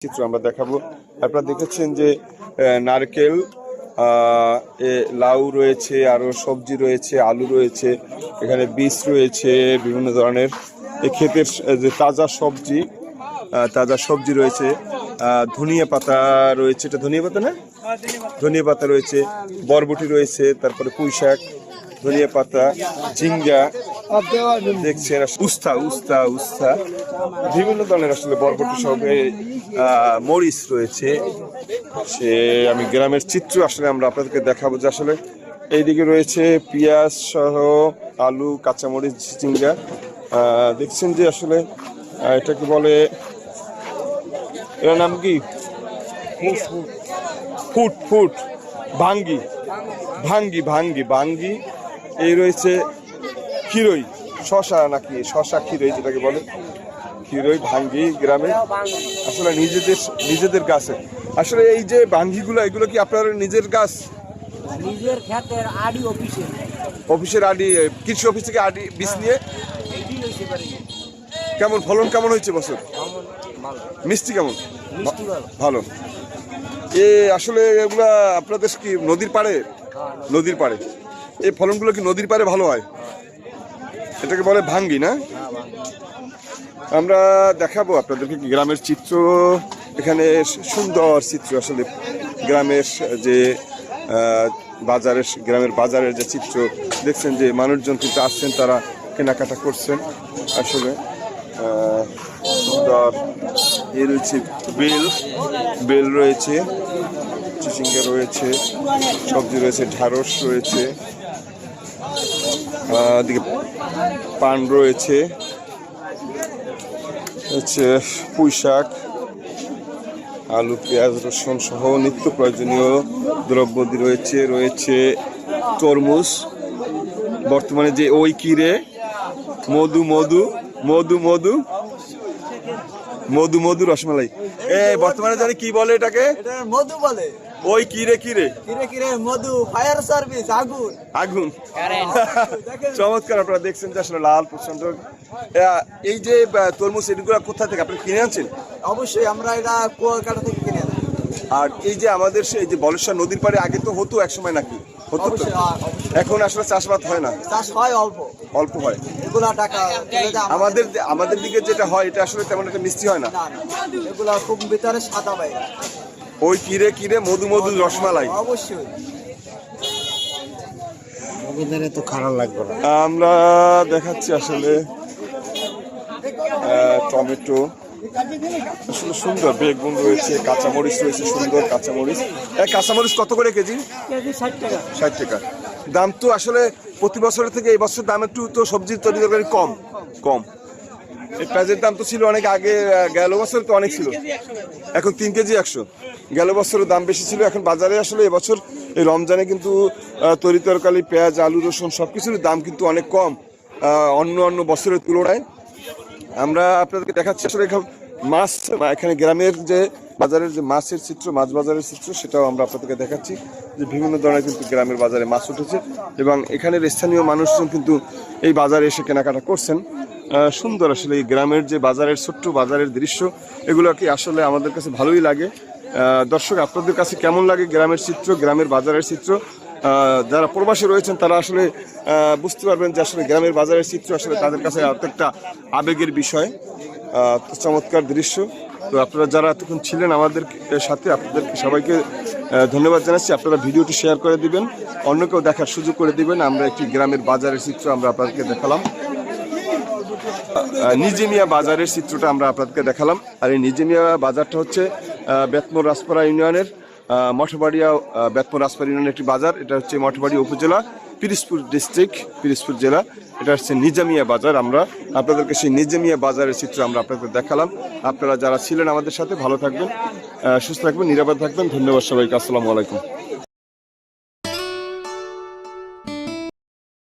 চিত্র আমরা দেখাবো। আপনারা দেখেছেন যে নারকেল, লাউ রয়েছে, আরও সবজি রয়েছে, আলু রয়েছে, এখানে বীজ রয়েছে, বিভিন্ন ধরনের ক্ষেতের যে তাজা সবজি রয়েছে, ধনিয়া পাতা রয়েছে, এটা ধনিয়া পাতা না, ধনিয়া পাতা রয়েছে, বরবটি রয়েছে, তারপরে পুঁই শাক, ধনিয়া পাতা, ঝিঙ্গা দেখছেন, উস্তা উস্তা উস্তা বিভিন্ন ধরনের আসলে বরবটি সঙ্গে মরিচ রয়েছে। আমি গ্রামের চিত্র আসলে আমরা আপনাদেরকে দেখাবো যে আসলে এইদিকে রয়েছে পেঁয়াজ সহ আলু, কাঁচামরিচ, ঝিঙ্গা। দেখছেন যে আসলে এটাকে বলে, এর নাম কি, ফুট ফুট ভাঙ্গি ভাঙ্গি ভাঙ্গি ভাঙ্গি। এই রয়েছে খিরই, শশা নাকি শশা খিরই যেটাকে বলে, খিরই ভাঙ্গি গ্রামে আসলে নিজেদের গাছে। আসলে এই যে ভাঙ্গিগুলো, এগুলো কি আপনার নিজের গাছ? নিজের ক্ষেতের আড়ি অফিসের আড়ি, কৃষি অফিস থেকে আড়ি বীজ নিয়ে। কেমন ফলন কেমন হয়েছে বছর? মিষ্টি কেমন? ভালো। আসলে এগুলা আপনাদের কি নদীর পাড়ে? নদীর পাড়ে এই ফলনগুলো কি নদীর পাড়ে ভালো হয়? এটাকে বলে ভাঙ্গি না? আমরা দেখাবো আপনাদেরকে গ্রামের চিত্র। এখানে সুন্দর চিত্র আসলে গ্রামের যে গ্রামের বাজারের যে চিত্র দেখছেন, যে মানুষজন কিন্তু আসছেন, তারা কেনাকাটা করছেন। আসলে সুন্দর। এ রয়েছে বেল রয়েছে, চিচিঙ্গা রয়েছে, সবজি রয়েছে, ঢ্যাঁড়স রয়েছে, দিকে পান রয়েছে, হচ্ছে পুঁই শাক, আলু, পেঁয়াজ, রসুন সহ নিত্য প্রয়োজনীয় দ্রব্যাদি রয়েছে তরমুজ। বর্তমানে যে ওই কিরে মধু মধু মধু মধু মধু মধু রসমালাই, বর্তমানে জানি কি বলে এটাকে? মধু বলে। ওই কিরে মধু, ফায়ার সার্ভিস, আগুন। চমৎকার। আপনারা দেখছেন যে আসলে লাল প্রচন্ড। এই যে তরমুজ, এগুলো কোথা থেকে আপনি কিনে আনছেন? অবশ্যই আমরা এটা কুয়াকাটা থেকে কিনে আনি। আর এই যে আমাদের এই যে বলেশ্বর নদীর পাড়ে আগে তো হতো এক সময় নাকি? হতো তো? এখন আসলে চাষবাদ হয় না? চাষ হয় অল্প হয়। এগুলা টাকা আমাদের দিকে যেটা হয় এটা আসলে তেমন একটা মিষ্টি হয় না। এগুলা খুব ভিতরে সাদা ভাই। ওই কিরে মধু মধু রসমালাই। অবশ্যই তো খারাপ লাগবে না। আমরা দেখাচ্ছি আসলে টমেটো, আসলে সুন্দর, বেগুন রয়েছে, কাঁচামরিচ রয়েছে, সুন্দর কাঁচামরিচ। কাঁচামরিচ কত করে কেজি? 60 টাকা। দাম তো আসলে প্রতি বছরের থেকে এই বছর দাম একটু তো সবজির তরকারি কম। এই পেঁয়াজের দাম তো ছিল অনেক আগে, গেল বছর তো অনেক ছিল, এখন 3 কেজি 100। গেল বছরের দাম বেশি ছিল। এখন বাজারে আসলে এবছর এই রমজানে কিন্তু তরকারি, পেঁয়াজ, আলু, রসুন সব কিছুর দাম কিন্তু অনেক কম অন্য বছরের তুলনায়। আমরা আপনাদেরকে দেখাচ্ছি আসলে মাছ, এখানে গ্রামের যে বাজারের যে মাছের চিত্র, মাছ বাজারের চিত্র, সেটাও আমরা আপনাদেরকে দেখাচ্ছি যে বিভিন্ন ধরনের কিন্তু গ্রামের বাজারে মাছ উঠেছে এবং এখানের স্থানীয় মানুষজন কিন্তু এই বাজারে এসে কেনাকাটা করছেন। সুন্দর আসলে এই গ্রামের যে বাজারের ছোট্ট বাজারের দৃশ্য, এগুলো কি আসলে আমাদের কাছে ভালোই লাগে। দর্শক, আপনাদের কাছে কেমন লাগে গ্রামের চিত্র, গ্রামের বাজারের চিত্র? যারা প্রবাসী রয়েছেন তারা আসলে বুঝতে পারবেন যে আসলে গ্রামের বাজারের চিত্র আসলে তাদের কাছে একটা আবেগের বিষয়। চমৎকার দৃশ্য। তো আপনারা যারা এতক্ষণ ছিলেন আমাদের সাথে, আপনাদেরকে সবাইকে ধন্যবাদ জানাচ্ছি। আপনারা ভিডিওটি শেয়ার করে দিবেন, অন্যকেও দেখার সুযোগ করে দিবেন। আমরা একটি গ্রামের বাজারের চিত্র আমরা আপনাদেরকে দেখালাম, নিজেমিয়া বাজারের চিত্রটা আমরা আপনাদেরকে দেখালাম। আর এই নিজেমিয়া বাজারটা হচ্ছে বেতমোর রাজপাড়া ইউনিয়নের মঠবাড়িয়া বেতমোর রাজপাড়া ইউনিয়নের একটি বাজার। এটা হচ্ছে মঠবাড়িয়া উপজেলা, পিরোজপুর ডিস্ট্রিক্ট, পিরোজপুর জেলা। এটা হচ্ছে নিজেমিয়া বাজার। আমরা আপনাদেরকে সেই নিজেমিয়া বাজারের চিত্র আমরা আপনাদের দেখালাম। আপনারা যারা ছিলেন আমাদের সাথে, ভালো থাকবেন, সুস্থ থাকবেন, নিরাপদ থাকবেন। ধন্যবাদ সবাইকে। আসসালামু আলাইকুম।